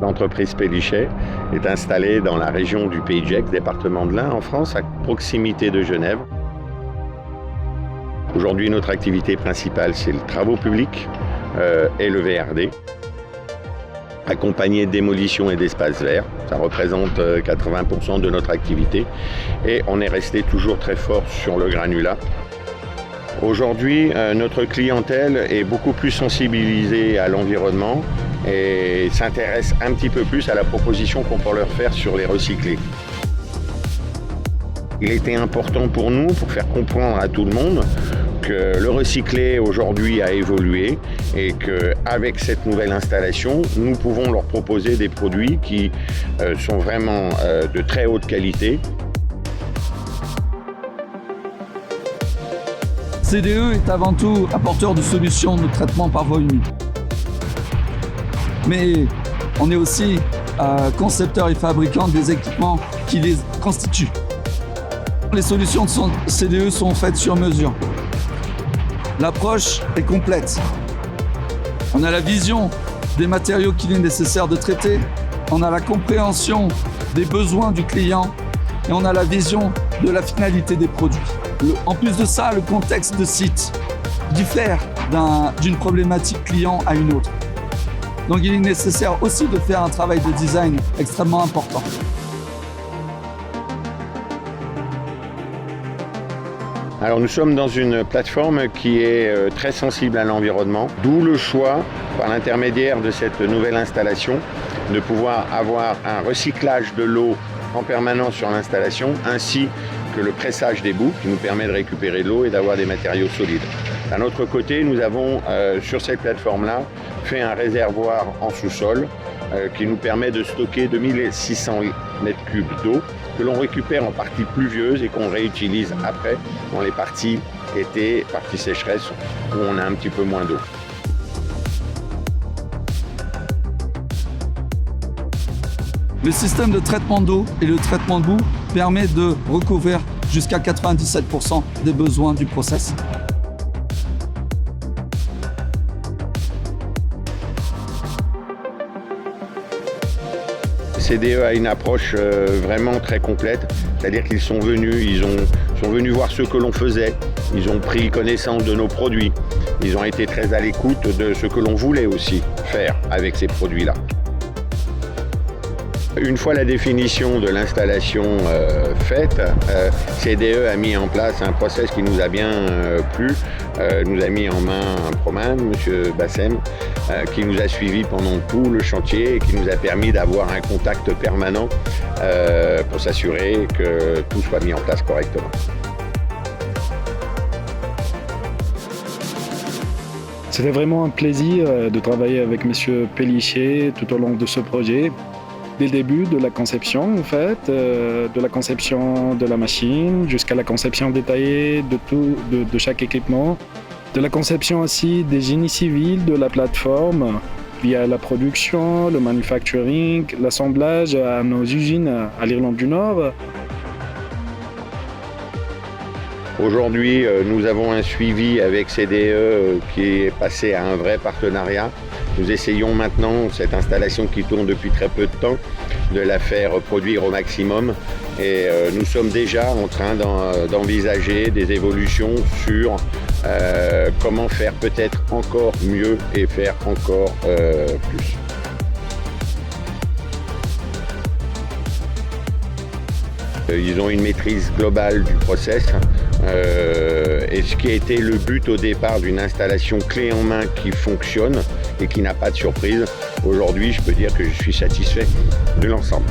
L'entreprise Pélichet est installée dans la région du Pays de Gex, département de l'Ain, en France, à proximité de Genève. Aujourd'hui, notre activité principale, c'est les travaux publics et le VRD, accompagné de démolition et d'espaces verts. Ça représente 80% de notre activité et on est resté toujours très fort sur le granulat. Aujourd'hui, notre clientèle est beaucoup plus sensibilisée à l'environnement et s'intéresse un petit peu plus à la proposition qu'on peut leur faire sur les recyclés. Il était important pour nous, pour faire comprendre à tout le monde, que le recyclé aujourd'hui a évolué et qu'avec cette nouvelle installation, nous pouvons leur proposer des produits qui sont vraiment de très haute qualité. CDE est avant tout apporteur de solutions de traitement par voie humide. Mais on est aussi concepteur et fabricant des équipements qui les constituent. Les solutions de CDE sont faites sur mesure. L'approche est complète. On a la vision des matériaux qu'il est nécessaire de traiter, on a la compréhension des besoins du client et on a la vision de la finalité des produits. En plus de ça, le contexte de site diffère d'une problématique client à une autre. Donc il est nécessaire aussi de faire un travail de design extrêmement important. Alors nous sommes dans une plateforme qui est très sensible à l'environnement, d'où le choix, par l'intermédiaire de cette nouvelle installation, de pouvoir avoir un recyclage de l'eau en permanence sur l'installation, ainsi que le pressage des boues qui nous permet de récupérer de l'eau et d'avoir des matériaux solides. D'un autre côté, nous avons sur cette plateforme-là fait un réservoir en sous-sol qui nous permet de stocker 2600 m3 d'eau que l'on récupère en partie pluvieuse et qu'on réutilise après dans les parties été, parties sécheresse où on a un petit peu moins d'eau. Le système de traitement d'eau et le traitement de boue permet de recouvrir jusqu'à 97% des besoins du process. CDE a une approche vraiment très complète, c'est-à-dire qu'ils sont venus voir ce que l'on faisait, ils ont pris connaissance de nos produits, ils ont été très à l'écoute de ce que l'on voulait aussi faire avec ces produits-là. Une fois la définition de l'installation faite, CDE a mis en place un process qui nous a bien plu, nous a mis en main un proman, M. Bassem, qui nous a suivis pendant tout le chantier et qui nous a permis d'avoir un contact permanent pour s'assurer que tout soit mis en place correctement. C'était vraiment un plaisir de travailler avec M. Pélichet tout au long de ce projet. Dès le début de la conception, en fait, de la conception de la machine jusqu'à la conception détaillée de chaque équipement, de la conception aussi des génies civils de la plateforme via la production, le manufacturing, l'assemblage à nos usines à l'Irlande du Nord. Aujourd'hui, nous avons un suivi avec CDE qui est passé à un vrai partenariat. Nous essayons maintenant, cette installation qui tourne depuis très peu de temps, de la faire produire au maximum. Et nous sommes déjà en train d'envisager des évolutions sur comment faire peut-être encore mieux et faire encore plus. Ils ont une maîtrise globale du process et ce qui a été le but au départ d'une installation clé en main qui fonctionne et qui n'a pas de surprise. Aujourd'hui, je peux dire que je suis satisfait de l'ensemble.